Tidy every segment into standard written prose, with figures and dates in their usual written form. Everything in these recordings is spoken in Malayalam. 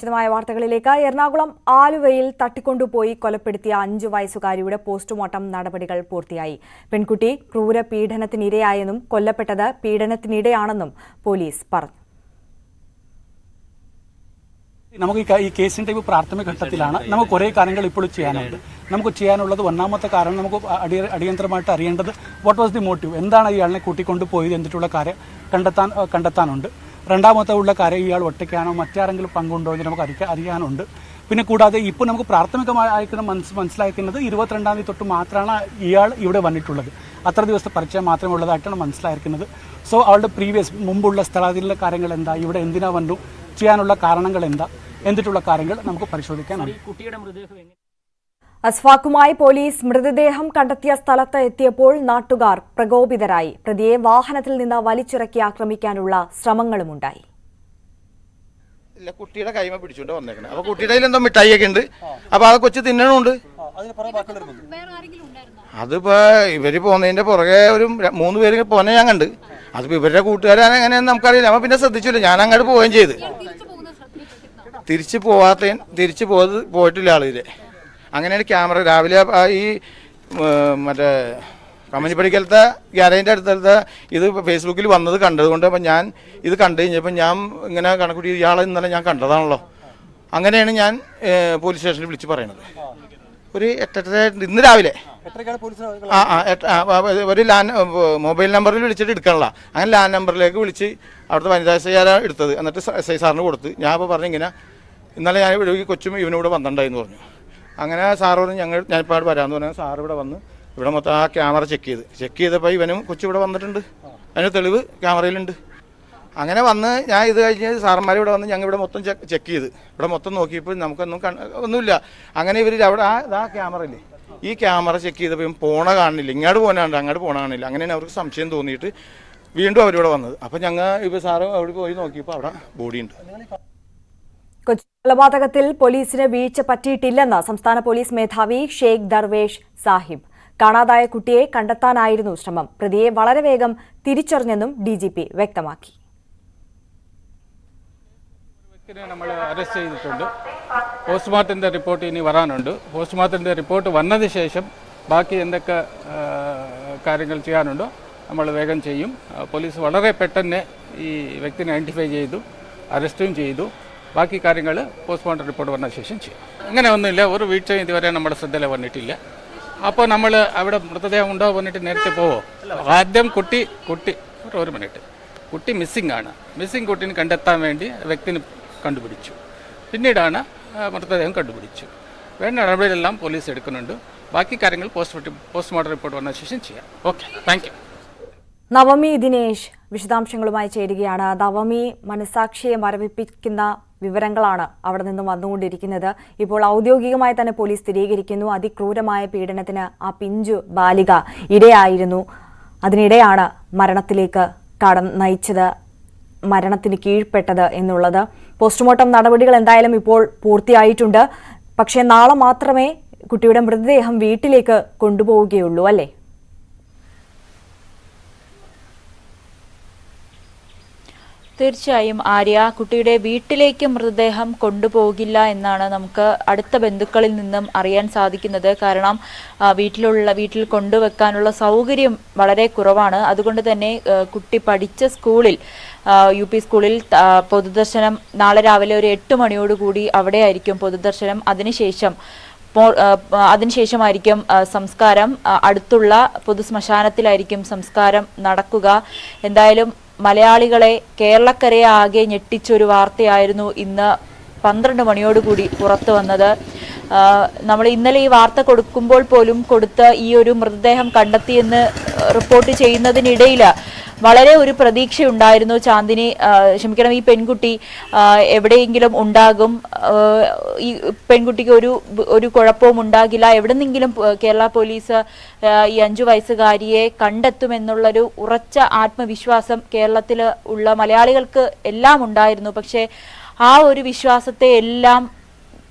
വിശദമായ വാർത്തകളിലേക്ക്. എറണാകുളം ആലുവയിൽ തട്ടിക്കൊണ്ടുപോയി കൊലപ്പെടുത്തിയ 5 വയസ്സുകാരിയുടെ പോസ്റ്റ്മോർട്ടം നടപടികൾ പൂർത്തിയായി. പെൺകുട്ടി ക്രൂര പീഡനത്തിനിരയായെന്നും കൊല്ലപ്പെട്ടത് പീഡനത്തിനിടെയാണെന്നും പോലീസ് പറഞ്ഞു. നമുക്ക് ഈ കേസിന്റെ പ്രാഥമിക ഘട്ടത്തിലാണ്. നമുക്ക് കുറേ കാര്യങ്ങൾ ഇപ്പോൾ ചെയ്യാനുണ്ട്. നമുക്ക് ചെയ്യാനുള്ളത് ഒന്നാമത്തെ കാരണം നമുക്ക് അടിയന്തരമായിട്ട് അറിയേണ്ടത് വാട്ട് വാസ് ദി മോട്ടീവ്, എന്താണ് ഇയാളിനെ കൂട്ടിക്കൊണ്ടു പോയത് എന്നിട്ടുള്ള കാര്യം കണ്ടെത്താനുണ്ട്. രണ്ടാമത്തെ ഉള്ള കാര്യം ഇയാൾ ഒറ്റയ്ക്കാണോ മറ്റാരെങ്കിലും പങ്കുണ്ടോ എന്ന് നമുക്ക് അറിയാനുണ്ട്. പിന്നെ കൂടാതെ ഇപ്പോൾ നമുക്ക് പ്രാഥമികമായി മനസ്സിലാക്കുന്നത് 22-ാം തീയതി തൊട്ട് മാത്രമാണ് ഇയാൾ ഇവിടെ വന്നിട്ടുള്ളത്. അത്ര ദിവസത്തെ പരിചയം മാത്രമേ ഉള്ളതായിട്ടാണ് മനസ്സിലായിരിക്കുന്നത്. സോ അവളുടെ മുമ്പുള്ള സ്ഥലത്തിലുള്ള കാര്യങ്ങൾ എന്താ, ഇവിടെ എന്തിനാ വന്നു, ചെയ്യാനുള്ള കാരണങ്ങൾ എന്താ എന്നിട്ടുള്ള കാര്യങ്ങൾ നമുക്ക് പരിശോധിക്കാനുണ്ട്. അസ്ഫാഖുമായി പോലീസ് മൃതദേഹം കണ്ടെത്തിയ സ്ഥലത്ത് എത്തിയപ്പോൾ നാട്ടുകാർ പ്രകോപിതരായി. പ്രതിയെ വാഹനത്തിൽ നിന്ന് വലിച്ചിറക്കി ആക്രമിക്കാനുള്ള ശ്രമങ്ങളുമുണ്ടായി. കുട്ടിയുടെ കൈമ പിടിച്ചോണ്ട് വന്നേക്കണേ. അപ്പൊ കുട്ടിയുടെ എന്തോ മിഠായിയൊക്കെ ഉണ്ട്. അപ്പൊ അത് കൊച്ചു തിന്നണുണ്ട്. അതിപ്പോ ഇവര് പോകുന്നതിന്റെ പുറകെ ഒരു 3 പേര് പോന്നെ ഞാൻ കണ്ട്. അതിപ്പോ ഇവരുടെ കൂട്ടുകാരാണ് എങ്ങനെയാന്ന് നമുക്കറിയില്ല. അപ്പൊ പിന്നെ ശ്രദ്ധിച്ചില്ല. ഞാൻ അങ്ങോട്ട് പോവുകയും ചെയ്ത്. തിരിച്ചു പോയിട്ടില്ല ആളിതില്. അങ്ങനെയാണ് ക്യാമറ രാവിലെ ഈ മറ്റേ കമ്മനിപ്പടിക്കലത്തെ ഗ്യാരേജിൻ്റെ അടുത്തടുത്ത് ഇത് ഫേസ്ബുക്കിൽ വന്നത് കണ്ടതുകൊണ്ട് അപ്പം ഞാൻ ഇത് കണ്ടു കഴിഞ്ഞപ്പോൾ ഞാൻ ഇങ്ങനെ കണക്കൂട്ടി ഇയാളെ ഇന്നലെ ഞാൻ കണ്ടതാണല്ലോ. അങ്ങനെയാണ് ഞാൻ പോലീസ് സ്റ്റേഷനിൽ വിളിച്ച് പറയണത്. ഒരു 8:30 ഇന്ന് രാവിലെ ഒരു മൊബൈൽ നമ്പറിൽ വിളിച്ചിട്ട് എടുക്കണല്ലോ. അങ്ങനെ ലാൻഡ് നമ്പറിലേക്ക് വിളിച്ച് അവിടുത്തെ വനിതാ എസ്ഐ എടുത്തത്. എന്നിട്ട് എസ്ഐ സാറിന് കൊടുത്ത് ഞാൻ അപ്പോൾ പറഞ്ഞു ഇങ്ങനെ ഇന്നലെ ഞാൻ ഈ കൊച്ചും ഇവനിവിടെ വന്നിട്ടുണ്ടായെന്ന് പറഞ്ഞു. അങ്ങനെ സാറ് പറഞ്ഞു ഞാനിപ്പോൾ അവിടെ വരാമെന്ന് പറഞ്ഞാൽ സാറ് ഇവിടെ വന്ന് ഇവിടെ മൊത്തം ആ ക്യാമറ ചെക്ക് ചെയ്തപ്പോൾ ഇവനും കൊച്ചു ഇവിടെ വന്നിട്ടുണ്ട്. അതിന് തെളിവ് ക്യാമറയിലുണ്ട്. അങ്ങനെ വന്ന് ഞാൻ ഇത് കഴിഞ്ഞ് സാറന്മാർ ഇവിടെ വന്ന് ഞങ്ങൾ ഇവിടെ മൊത്തം ചെക്ക് ചെയ്ത് ഇവിടെ മൊത്തം നോക്കിയപ്പോൾ നമുക്കൊന്നും ഒന്നുമില്ല. അങ്ങനെ ഇവർ അവിടെ ആ ക്യാമറ ഇല്ലേ, ഈ ക്യാമറ ചെക്ക് ചെയ്തപ്പോൾ പോണ കാണുന്നില്ല, ഇങ്ങോട്ട് പോകാനുണ്ട് അങ്ങോട്ട് പോണ കാണില്ല. അങ്ങനെയാണ് അവർക്ക് സംശയം തോന്നിയിട്ട് വീണ്ടും അവരിവിടെ വന്നത്. അപ്പം ഞങ്ങൾ ഇപ്പോൾ സാറ് അവിടെ പോയി നോക്കിയപ്പോൾ അവിടെ ബോഡിയുണ്ട്. കൊച്ചി കൊലപാതകത്തിൽ പോലീസിന് വീഴ്ച പറ്റിയിട്ടില്ലെന്ന് സംസ്ഥാന പോലീസ് മേധാവി ഷെയ്ഖ് ദർവേഷ് സാഹിബ്. കാണാതായ കുട്ടിയെ കണ്ടെത്താനായിരുന്നു ശ്രമം. പ്രതിയെ വളരെ വേഗം തിരിച്ചറിഞ്ഞെന്നും DGP വ്യക്തമാക്കി. നമ്മൾ അറസ്റ്റ് ചെയ്തിട്ടുണ്ട്. പോസ്റ്റ്മോർട്ടത്തിന്റെ റിപ്പോർട്ട് ഇനി വരാനുണ്ട്. പോസ്റ്റ്മോർട്ടത്തിന്റെ റിപ്പോർട്ട് വന്നതിന് ശേഷം ബാക്കി എന്തൊക്കെ കാര്യങ്ങൾ ചെയ്യാനുണ്ടോ നമ്മൾ വേഗം ചെയ്യും. പോലീസ് വളരെ പെട്ടെന്ന് ഈ വ്യക്തിനെ ഐഡന്റിഫൈ ചെയ്തു, അറസ്റ്റും ചെയ്തു. ബാക്കി കാര്യങ്ങൾ പോസ്റ്റ്മോർട്ടം റിപ്പോർട്ട് വന്ന ശേഷം ചെയ്യും. അങ്ങനെ ഒന്നുമില്ല, ഒരു വീഴ്ചയും ഇതുവരെ നമ്മുടെ ശ്രദ്ധയിൽ വന്നിട്ടില്ല. അപ്പോൾ നമ്മൾ അവിടെ മൃതദേഹം ഉണ്ടോ വന്നിട്ട് നേരത്തെ പോവോ? ആദ്യം ഒരു മിനിറ്റ്, കുട്ടി മിസ്സിംഗ് ആണ്. മിസ്സിംഗ് കുട്ടീനെ കണ്ടെത്താൻ വേണ്ടി വ്യക്തിനെ കണ്ടുപിടിച്ചു. പിന്നീടാണ് മൃതദേഹം കണ്ടുപിടിച്ചു. വേണ്ട നടപടികളെല്ലാം പോലീസ് എടുക്കുന്നുണ്ട്. ബാക്കി കാര്യങ്ങൾ പോസ്റ്റ്മോർട്ടം റിപ്പോർട്ട് വന്ന ശേഷം ചെയ്യാം. Okay, thank you. Navami Dinesh വിശദാംശങ്ങളുമായി ചേരുകയാണ്. നവമി, മനസാക്ഷിയെ മരവിപ്പിക്കുന്ന വിവരങ്ങളാണ് അവിടെ നിന്നും വന്നുകൊണ്ടിരിക്കുന്നത്. ഇപ്പോൾ ഔദ്യോഗികമായി തന്നെ പോലീസ് സ്ഥിരീകരിക്കുന്നു അതിക്രൂരമായ പീഡനത്തിന് ആ പിഞ്ചു ബാലിക ഇരയായിരുന്നു. അതിനിടെയാണ് മരണത്തിലേക്ക് നയിച്ചത്, മരണത്തിന് കീഴ്പ്പെട്ടത് എന്നുള്ളത്. പോസ്റ്റ്മോർട്ടം നടപടികൾ എന്തായാലും ഇപ്പോൾ പൂർത്തിയായിട്ടുണ്ട്. പക്ഷേ നാളെ മാത്രമേ കുട്ടിയുടെ മൃതദേഹം വീട്ടിലേക്ക് കൊണ്ടുപോവുകയുള്ളൂ, അല്ലേ? തീർച്ചയായും ആര്യ, കുട്ടിയുടെ വീട്ടിലേക്ക് മൃതദേഹം കൊണ്ടുപോകില്ല എന്നാണ് നമുക്ക് അടുത്ത ബന്ധുക്കളിൽ നിന്നും അറിയാൻ സാധിക്കുന്നത്. കാരണം വീട്ടിൽ കൊണ്ടുവെക്കാനുള്ള സൗകര്യം വളരെ കുറവാണ്. അതുകൊണ്ട് തന്നെ കുട്ടി പഠിച്ച സ്കൂളിൽ UP സ്കൂളിൽ പൊതുദർശനം നാളെ രാവിലെ ഒരു 8 മണിയോടുകൂടി അവിടെ ആയിരിക്കും പൊതുദർശനം. അതിനുശേഷമായിരിക്കും സംസ്കാരം. അടുത്തുള്ള പൊതുശ്മശാനത്തിലായിരിക്കും സംസ്കാരം നടക്കുക. എന്തായാലും മലയാളികളെ, കേരളക്കരയെ ആകെ ഞെട്ടിച്ചൊരു വാർത്തയായിരുന്നു ഇന്ന് 12 മണിയോടുകൂടി പുറത്തു വന്നത്. നമ്മൾ ഇന്നലെ ഈ വാർത്ത കൊടുക്കുമ്പോൾ പോലും കൊടുത്ത ഈ ഒരു മൃതദേഹം കണ്ടെത്തിയെന്ന് റിപ്പോർട്ട് ചെയ്യുന്നതിനിടയിൽ വളരെ ഒരു പ്രതീക്ഷയുണ്ടായിരുന്നു. ഈ പെൺകുട്ടി എവിടെയെങ്കിലും ഉണ്ടാകും, ഈ പെൺകുട്ടിക്ക് ഒരു കുഴപ്പവും ഉണ്ടാകില്ല, എവിടെന്നെങ്കിലും കേരള പോലീസ് ഈ 5 വയസ്സുകാരിയെ കണ്ടെത്തുമെന്നുള്ളൊരു ഉറച്ച ആത്മവിശ്വാസം കേരളത്തിൽ ഉള്ള മലയാളികൾക്ക് എല്ലാം ഉണ്ടായിരുന്നു. പക്ഷേ ആ ഒരു വിശ്വാസത്തെ എല്ലാം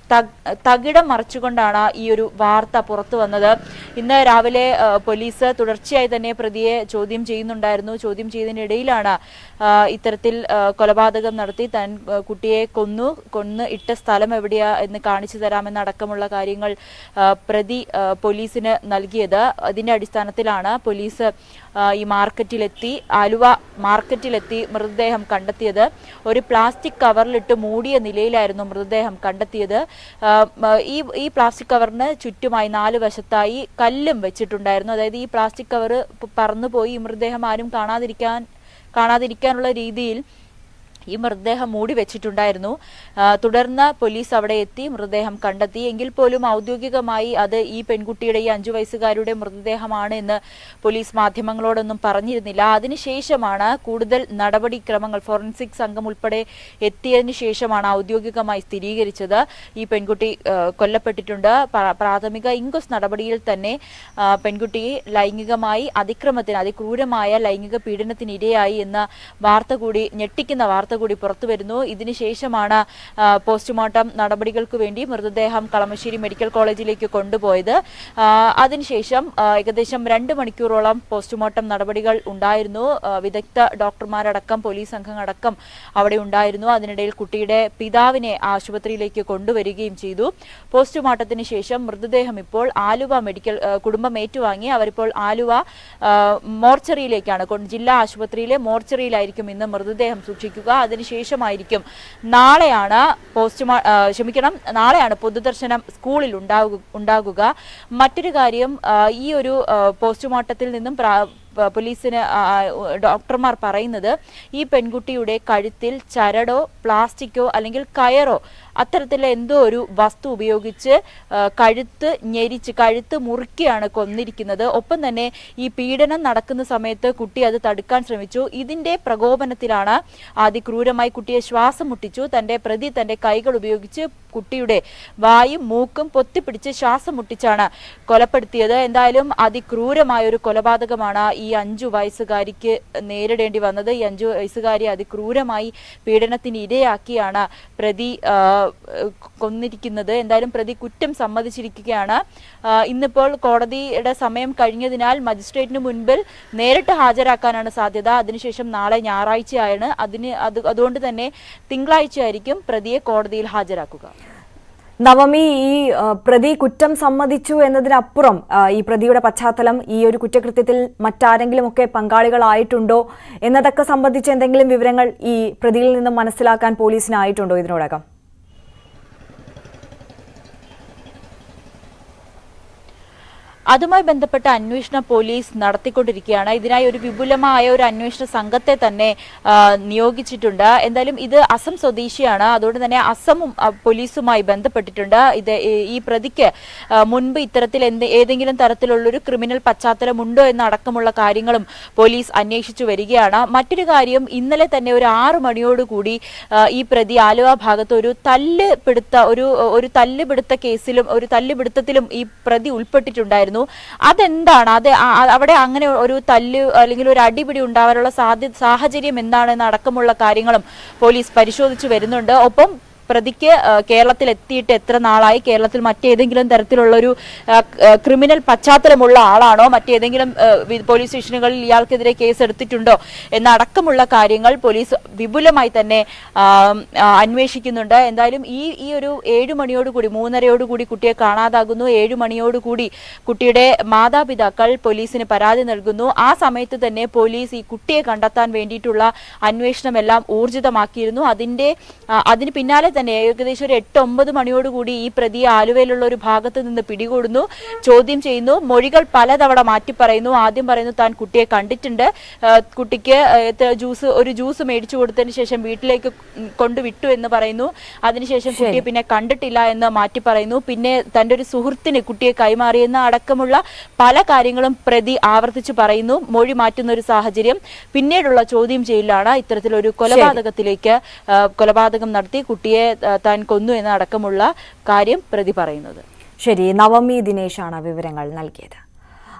തകിടം മറിച്ചുകൊണ്ടാണ് ഈ ഒരു വാർത്ത പുറത്തു വന്നത്. ഇന്ന് രാവിലെ പോലീസ് തുടർച്ചയായി തന്നെ പ്രതിയെ ചോദ്യം ചെയ്യുന്നുണ്ടായിരുന്നു. ചോദ്യം ചെയ്തതിനിടയിലാണ് ഇത്തരത്തിൽ കൊലപാതകം നടത്തി താൻ കുട്ടിയെ കൊന്ന് ഇട്ട സ്ഥലം എവിടെയാ എന്ന് കാണിച്ചു തരാമെന്നടക്കമുള്ള കാര്യങ്ങൾ പ്രതി പോലീസിന് നൽകിയത്. അതിന്റെ അടിസ്ഥാനത്തിലാണ് പോലീസ് ഈ ആലുവ മാർക്കറ്റിലെത്തി മൃതദേഹം കണ്ടെത്തിയത്. ഒരു പ്ലാസ്റ്റിക് കവറിലിട്ട് മൂടിയ നിലയിലായിരുന്നു മൃതദേഹം കണ്ടെത്തിയത്. ഈ പ്ലാസ്റ്റിക് കവറിന് ചുറ്റുമായി 4 വശത്തായി കല്ലും വെച്ചിട്ടുണ്ടായിരുന്നു. അതായത് ഈ പ്ലാസ്റ്റിക് കവർ പറന്നുപോയി മൃതദേഹം ആരും കാണാതിരിക്കാനുള്ള രീതിയിൽ ഈ മൃതദേഹം മൂടി വെച്ചിട്ടുണ്ടായിരുന്നു. തുടർന്ന് പോലീസ് അവിടെ എത്തി മൃതദേഹം കണ്ടെത്തി. എങ്കിൽ പോലും ഔദ്യോഗികമായി അത് ഈ പെൺകുട്ടിയുടെ, ഈ 5 വയസ്സുകാരുടെ മൃതദേഹമാണ് എന്ന് പോലീസ് മാധ്യമങ്ങളോടൊന്നും പറഞ്ഞിരുന്നില്ല. അതിനുശേഷമാണ് കൂടുതൽ നടപടിക്രമങ്ങൾ, ഫോറൻസിക് സംഘം ഉൾപ്പെടെ എത്തിയതിനു ശേഷമാണ് ഔദ്യോഗികമായി സ്ഥിരീകരിച്ചത് ഈ പെൺകുട്ടി കൊല്ലപ്പെട്ടിട്ടുണ്ട്. പ്രാഥമിക ഇൻക്വസ്റ്റ് നടപടിയിൽ തന്നെ പെൺകുട്ടി ലൈംഗികമായി അതിക്രൂരമായ ലൈംഗിക പീഡനത്തിന് ഇരയായി എന്ന ഞെട്ടിക്കുന്ന വാർത്ത കൂടി പുറത്തു വരുന്നു. ഇതിനുശേഷമാണ് പോസ്റ്റ്മോർട്ടം നടപടികൾക്ക് വേണ്ടി മൃതദേഹം കളമശ്ശേരി മെഡിക്കൽ കോളേജിലേക്ക് കൊണ്ടുപോയത്. അതിനുശേഷം ഏകദേശം 2 മണിക്കൂറോളം പോസ്റ്റ്മോർട്ടം നടപടികൾ ഉണ്ടായിരുന്നു. വിദഗ്ധ ഡോക്ടർമാരടക്കം പോലീസ് സംഘങ്ങളടക്കം അവിടെ ഉണ്ടായിരുന്നു. അതിനിടയിൽ കുട്ടിയുടെ പിതാവിനെ ആശുപത്രിയിലേക്ക് കൊണ്ടുവരികയും ചെയ്തു. പോസ്റ്റ്മോർട്ടത്തിന് ശേഷം മൃതദേഹം ഇപ്പോൾ ആലുവ കുടുംബം ഏറ്റുവാങ്ങി. അവരിപ്പോൾ ആലുവ മോർച്ചറിയിലേക്കാണ്, ജില്ലാ ആശുപത്രിയിലെ മോർച്ചറിയിലായിരിക്കും ഇന്ന് മൃതദേഹം സൂക്ഷിക്കുക. അതിനുശേഷമായിരിക്കും നാളെയാണ് പൊതുദർശനം സ്കൂളിൽ ഉണ്ടാകുക. മറ്റൊരു കാര്യം, ഈ ഒരു പോസ്റ്റ്മോർട്ടത്തിൽ നിന്നും പോലീസിന് ഡോക്ടർമാർ പറയുന്നത് ഈ പെൺകുട്ടിയുടെ കഴുത്തിൽ ചരടോ പ്ലാസ്റ്റിക്കോ അല്ലെങ്കിൽ കയറോ അത്തരത്തിലുള്ള എന്തോ ഒരു വസ്തു ഉപയോഗിച്ച് കഴുത്ത് മുറുക്കിയാണ് കൊന്നിരിക്കുന്നത്. ഒപ്പം തന്നെ ഈ പീഡനം നടക്കുന്ന സമയത്ത് കുട്ടി അത് തടുക്കാൻ ശ്രമിച്ചു. ഇതിന്റെ പ്രകോപനത്തിലാണ് അതിക്രൂരമായി കുട്ടിയെ ശ്വാസം മുട്ടിച്ചു. പ്രതി തന്റെ കൈകൾ ഉപയോഗിച്ച് കുട്ടിയുടെ വായും മൂക്കും പൊത്തിപ്പിടിച്ച് ശ്വാസം മുട്ടിച്ചാണ് കൊലപ്പെടുത്തിയത്. എന്തായാലും അതിക്രൂരമായ ഒരു കൊലപാതകമാണ് ഈ 5 വയസ്സുകാരിക്ക് നേരിടേണ്ടി വന്നത്. ഈ 5 വയസ്സുകാരി അതിക്രൂരമായി പീഡനത്തിന് ഇരയാക്കിയാണ് പ്രതി കൊന്നിരിക്കുന്നത്. എന്തായാലും പ്രതി കുറ്റം സമ്മതിച്ചിരിക്കുകയാണ്. ഇന്നിപ്പോൾ കോടതിയുടെ സമയം കഴിഞ്ഞതിനാൽ മജിസ്ട്രേറ്റിന് മുൻപിൽ നേരിട്ട് ഹാജരാക്കാനാണ് സാധ്യത. അതിനുശേഷം നാളെ ഞായറാഴ്ചയാണ്. അതുകൊണ്ട് തന്നെ തിങ്കളാഴ്ചയായിരിക്കും പ്രതിയെ കോടതിയിൽ ഹാജരാക്കുക. നവമി, ഈ പ്രതി കുറ്റം സമ്മതിച്ചു എന്നതിനപ്പുറം ഈ പ്രതിയുടെ പശ്ചാത്തലം, ഈ ഒരു കുറ്റകൃത്യത്തിൽ മറ്റാരെങ്കിലും ഒക്കെ പങ്കാളികളായിട്ടുണ്ടോ എന്നതൊക്കെ സംബന്ധിച്ച് എന്തെങ്കിലും വിവരങ്ങൾ ഈ പ്രതിയിൽ നിന്ന് മനസ്സിലാക്കാൻ പോലീസിനായിട്ടുണ്ടോ ഇതിനോടകം? അതുമായി ബന്ധപ്പെട്ട അന്വേഷണം പോലീസ് നടത്തിക്കൊണ്ടിരിക്കുകയാണ്. ഇതിനായി ഒരു വിപുലമായ ഒരു അന്വേഷണ സംഘത്തെ തന്നെ നിയോഗിച്ചിട്ടുണ്ട്. എന്തായാലും ഇത് അസം സ്വദേശിയാണ്. അതുകൊണ്ട് തന്നെ അസമും പോലീസുമായി ബന്ധപ്പെട്ടിട്ടുണ്ട്. ഈ പ്രതിക്ക് മുൻപ് ഇത്തരത്തിൽ ഏതെങ്കിലും തരത്തിലുള്ളൊരു ക്രിമിനൽ പശ്ചാത്തലം ഉണ്ടോ എന്നടക്കമുള്ള കാര്യങ്ങളും പോലീസ് അന്വേഷിച്ചു വരികയാണ്. മറ്റൊരു കാര്യം, ഇന്നലെ തന്നെ ഒരു 6 മണിയോടുകൂടി ഈ പ്രതി ആലുവ ഭാഗത്ത് ഒരു തല്ലുപിടുത്ത കേസിലും ഒരു തല്ലുപിടുത്തത്തിലും ഈ പ്രതി ഉൾപ്പെട്ടിട്ടുണ്ടായിരുന്നു. അതെന്താണ്, അവിടെ അങ്ങനെ ഒരു തല്ല് അല്ലെങ്കിൽ ഒരു അടിപിടി ഉണ്ടാവാനുള്ള സാഹചര്യം എന്താണെന്ന് അടക്കമുള്ള കാര്യങ്ങളും പോലീസ് പരിശോധിച്ചു വരുന്നുണ്ട്. ഒപ്പം പ്രതിക്ക് കേരളത്തിൽ എത്തിയിട്ട് എത്ര നാളായി, കേരളത്തിൽ മറ്റേതെങ്കിലും തരത്തിലുള്ള ഒരു ക്രിമിനൽ പശ്ചാത്തലമുള്ള ആളാണോ, മറ്റേതെങ്കിലും പോലീസ് സ്റ്റേഷനുകളിൽ ഇയാൾക്കെതിരെ കേസ് എടുത്തിട്ടുണ്ടോ എന്നടക്കമുള്ള കാര്യങ്ങൾ പോലീസ് വിപുലമായി തന്നെ അന്വേഷിക്കുന്നുണ്ട്. എന്തായാലും ഈ ഒരു 7 മണിയോടുകൂടി 3:30 കുട്ടിയെ കാണാതാകുന്നു. 7 മണിയോടുകൂടി കുട്ടിയുടെ മാതാപിതാക്കൾ പോലീസിന് പരാതി നൽകുന്നു. ആ സമയത്ത് തന്നെ പോലീസ് ഈ കുട്ടിയെ കണ്ടെത്താൻ വേണ്ടിയിട്ടുള്ള അന്വേഷണം എല്ലാം ഊർജിതമാക്കിയിരുന്നു. അതിന് പിന്നാലെ തന്നെ ഏകദേശം ഒരു 8-9 മണിയോടുകൂടി ഈ പ്രതിയെ ആലുവയിലുള്ള ഒരു ഭാഗത്ത് നിന്ന് പിടികൂടുന്നു, ചോദ്യം ചെയ്യുന്നു. മൊഴികൾ പലതവണ മാറ്റി പറയുന്നു. ആദ്യം പറയുന്നു താൻ കുട്ടിയെ കണ്ടിട്ടുണ്ട്, കുട്ടിക്ക് ഒരു ജ്യൂസ് മേടിച്ചു കൊടുത്തതിന് ശേഷം വീട്ടിലേക്ക് കൊണ്ടുവിട്ടു എന്ന് പറയുന്നു. അതിനുശേഷം കുട്ടിയെ പിന്നെ കണ്ടിട്ടില്ല എന്ന് മാറ്റി പറയുന്നു. പിന്നെ തന്റെ ഒരു സുഹൃത്തിന് കുട്ടിയെ കൈമാറിയെന്ന അടക്കമുള്ള പല കാര്യങ്ങളും പ്രതി ആവർത്തിച്ചു പറയുന്നു. മൊഴി മാറ്റുന്ന ഒരു സാഹചര്യം. പിന്നീടുള്ള ചോദ്യം ചെയ്യലാണ് ഇത്തരത്തിലൊരു കൊലപാതകം നടത്തി കുട്ടിയെ താൻ കൊന്നു എന്നടക്കമുള്ള കാര്യം പ്രതി പറയുന്നത്. ശരി, നവമി ദിനേശാണ് വിവരങ്ങൾ നൽകിയത്.